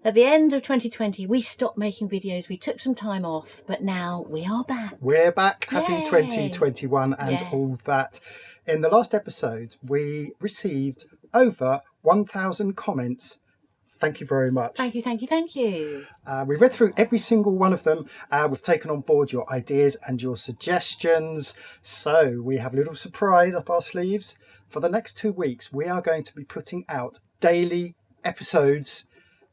At the end of 2020, we stopped making videos. We took some time off, but now we are back. We're back. Happy Yay. 2021 and all that. In the last episode, we received over 1,000 comments. Thank you very much. Thank you, thank you, thank you. We read through every single one of them. We've taken on board your ideas and your suggestions. So we have a little surprise up our sleeves. For the next 2 weeks, we are going to be putting out daily episodes,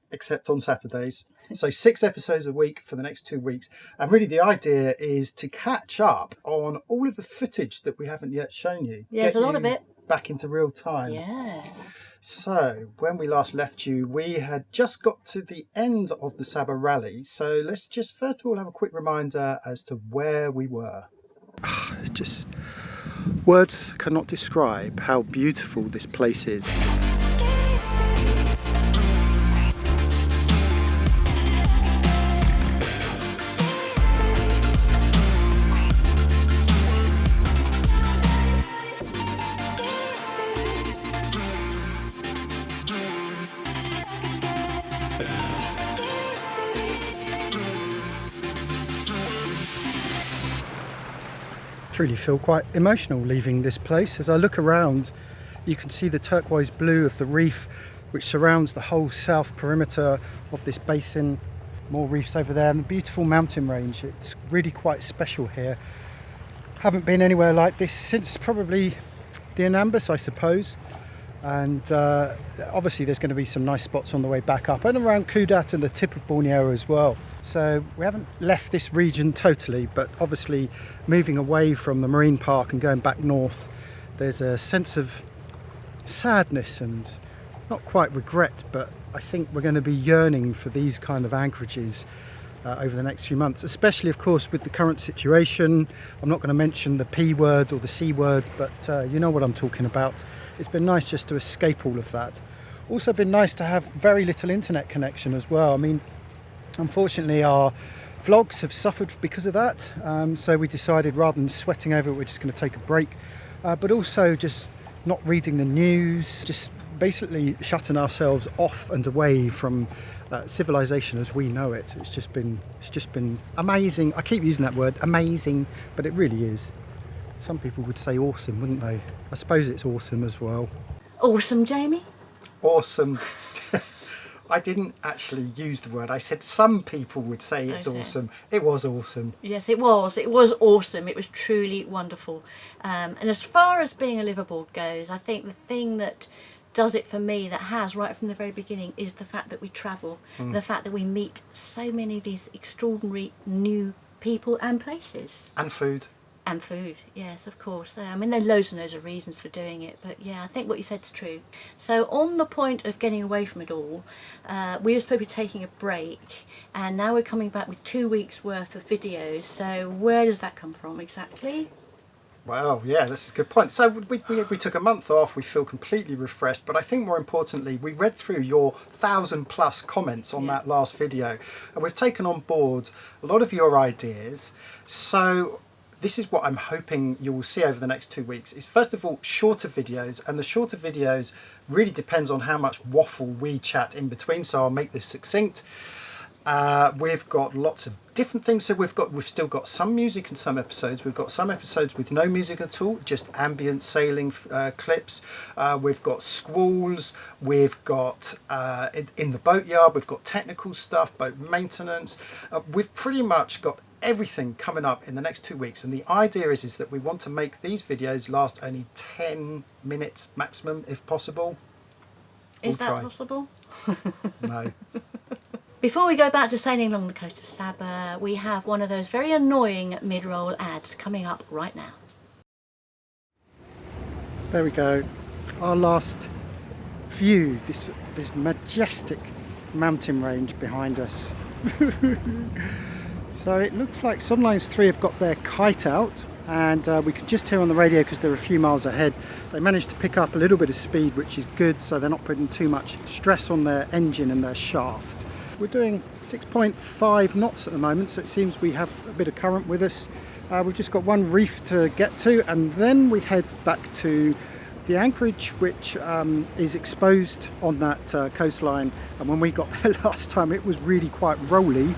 except on Saturdays. So 6 episodes a week for the next 2 weeks. And really the idea is to catch up on all of the footage that we haven't yet shown you. Yeah, there's a lot of it. Back into real time. Yeah. So when we last left you, we had just got to the end of the Sabah rally. So let's just first of all have a quick reminder as to where we were. Just words cannot describe how beautiful this place is. Truly feel quite emotional leaving this place. As I look around, you can see the turquoise blue of the reef which surrounds the whole south perimeter of this basin. More reefs over there and the beautiful mountain range. It's really quite special here. Haven't been anywhere like this since probably the Anambas, I suppose. And obviously there's going to be some nice spots on the way back up and around Kudat and the tip of Borneo as well. So we haven't left this region totally, but obviously moving away from the marine park and going back north, there's a sense of sadness and not quite regret, but I think we're going to be yearning for these kind of anchorages over the next few months, especially of course with the current situation. I'm not going to mention the P word or the C word, but you know what I'm talking about. It's been nice just to escape all of that. Also been nice to have very little internet connection as well. I mean, unfortunately our vlogs have suffered because of that, so we decided rather than sweating over it, we're just going to take a break, but also just not reading the news, just basically shutting ourselves off and away from civilization as we know it. It's just been amazing. I keep using that word, amazing, but it really is. Some people would say awesome, wouldn't they? I suppose it's awesome as well. Awesome, Jamie? Awesome. I didn't actually use the word. I said some people would say it's awesome. It was awesome. Yes, it was. It was awesome. It was truly wonderful. And as far as being a liveaboard goes, I think the thing that does it for me, that has right from the very beginning, is the fact that we travel, the fact that we meet so many of these extraordinary new people and places. And food. And food, yes, of course. I mean, there are loads and loads of reasons for doing it, but yeah, I think what you said is true. So on the point of getting away from it all, we were supposed to be taking a break, and now we're coming back with 2 weeks worth of videos. So where does that come from exactly? Well, yeah, this is a good point. So we took a month off, we feel completely refreshed, but I think more importantly, we read through your 1,000+ comments on that last video, and we've taken on board a lot of your ideas. So this is what I'm hoping you will see over the next 2 weeks, is first of all shorter videos, and the shorter videos really depends on how much waffle we chat in between, so I'll make this succinct. We've got lots of different things, so we've still got some music in some episodes. We've got some episodes with no music at all, just ambient sailing clips. We've got squalls, we've got in the boatyard, we've got technical stuff, boat maintenance. We've pretty much got everything coming up in the next 2 weeks, and the idea is that we want to make these videos last only 10 minutes maximum if possible. Is that possible? No. Before we go back to sailing along the coast of Sabah, we have one of those very annoying mid-roll ads coming up right now. There we go, our last view, this majestic mountain range behind us. So it looks like Sunlines 3 have got their kite out, and we could just hear on the radio, because they're a few miles ahead, they managed to pick up a little bit of speed, which is good, so they're not putting too much stress on their engine and their shaft. We're doing 6.5 knots at the moment, so it seems we have a bit of current with us. We've just got one reef to get to, and then we head back to The anchorage, which is exposed on that coastline, and when we got there last time it was really quite rolly.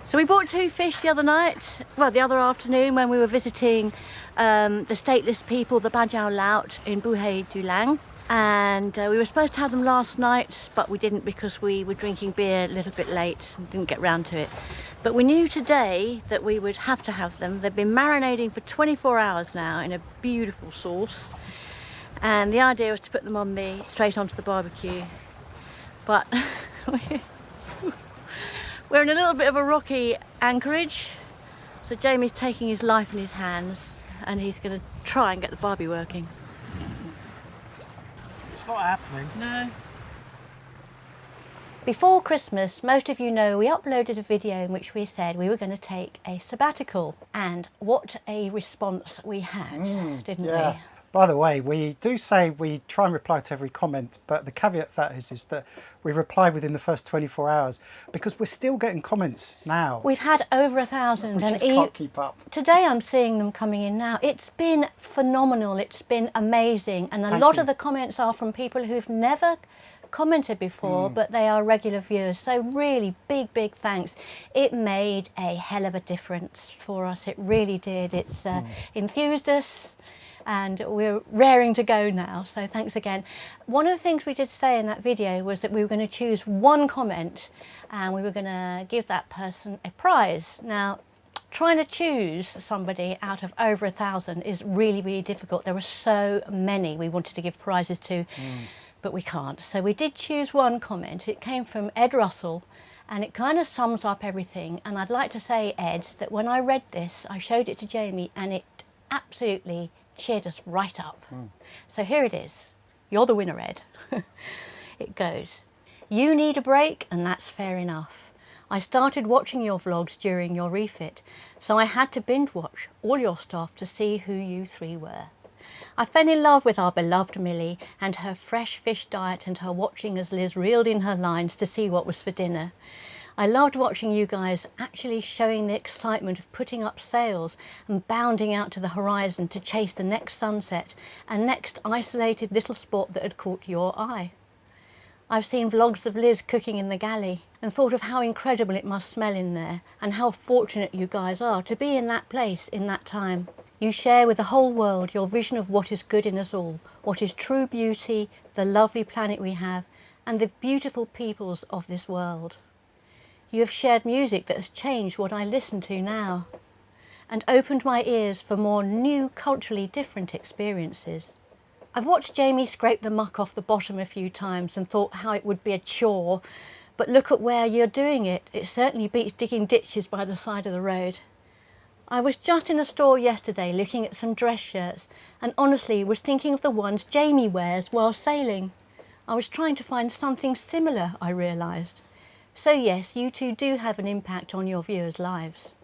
So we bought 2 fish the other night, well the other afternoon when we were visiting the stateless people, the Bajau Laut in Buhay Dulang. And we were supposed to have them last night, but we didn't because we were drinking beer a little bit late and didn't get round to it. But we knew today that we would have to have them. They've been marinating for 24 hours now in a beautiful sauce. And the idea was to put them on straight onto the barbecue. But we're in a little bit of a rocky anchorage, so Jamie's taking his life in his hands and he's going to try and get the barbie working. It's not happening. No. Before Christmas, most of you know we uploaded a video in which we said we were going to take a sabbatical, and what a response we had, didn't we? By the way, we do say we try and reply to every comment, but the caveat to that is that we reply within the first 24 hours because we're still getting comments now. We've had over 1,000 We and just can't keep up. Today I'm seeing them coming in now. It's been phenomenal, it's been amazing, and a lot of the comments are from people who've never commented before, but they are regular viewers, so really big thanks. It made a hell of a difference for us, it really did. It's enthused us, and we're raring to go now, so thanks again. One of the things we did say in that video was that we were going to choose one comment and we were going to give that person a prize. Now, trying to choose somebody out of over 1,000 is really difficult. There were so many we wanted to give prizes to, but we can't. So we did choose one comment. It came from Ed Russell, and it kind of sums up everything. And I'd like to say, Ed, that when I read this, I showed it to Jamie and it absolutely cheered us right up. So here it is. You're the winner, Ed. It goes, "You need a break, and that's fair enough. I started watching your vlogs during your refit, so I had to binge watch all your stuff to see who you 3 were. I fell in love with our beloved Millie and her fresh fish diet and her watching as Liz reeled in her lines to see what was for dinner. I loved watching you guys actually showing the excitement of putting up sails and bounding out to the horizon to chase the next sunset and next isolated little spot that had caught your eye. I've seen vlogs of Liz cooking in the galley and thought of how incredible it must smell in there and how fortunate you guys are to be in that place in that time. You share with the whole world your vision of what is good in us all, what is true beauty, the lovely planet we have, and the beautiful peoples of this world. You have shared music that has changed what I listen to now and opened my ears for more new, culturally different experiences. I've watched Jamie scrape the muck off the bottom a few times and thought how it would be a chore, but look at where you're doing it. It certainly beats digging ditches by the side of the road. I was just in a store yesterday looking at some dress shirts and honestly was thinking of the ones Jamie wears while sailing. I was trying to find something similar, I realised. So yes, you two do have an impact on your viewers' lives.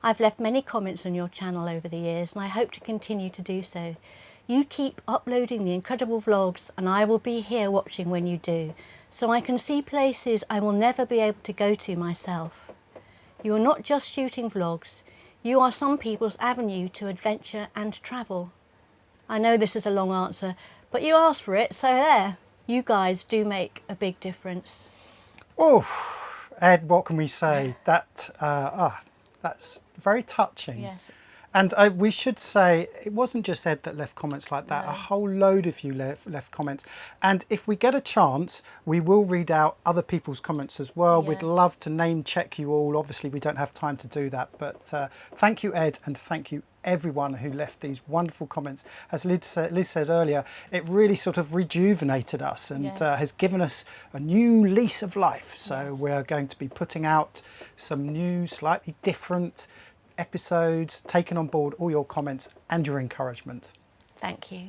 I've left many comments on your channel over the years and I hope to continue to do so. You keep uploading the incredible vlogs and I will be here watching when you do, so I can see places I will never be able to go to myself. You are not just shooting vlogs, you are some people's avenue to adventure and travel. I know this is a long answer, but you asked for it, so there. You guys do make a big difference. Oh, Ed, what can we say? That's very touching. Yes. And we should say, it wasn't just Ed that left comments like that. No. A whole load of you left comments. And if we get a chance, we will read out other people's comments as well. Yeah. We'd love to name check you all. Obviously, we don't have time to do that. But thank you, Ed, and thank you everyone who left these wonderful comments. As Liz said earlier, it really sort of rejuvenated us and yes. Has given us a new lease of life. So yes. We're going to be putting out some new, slightly different episodes, taking on board all your comments and your encouragement. Thank you.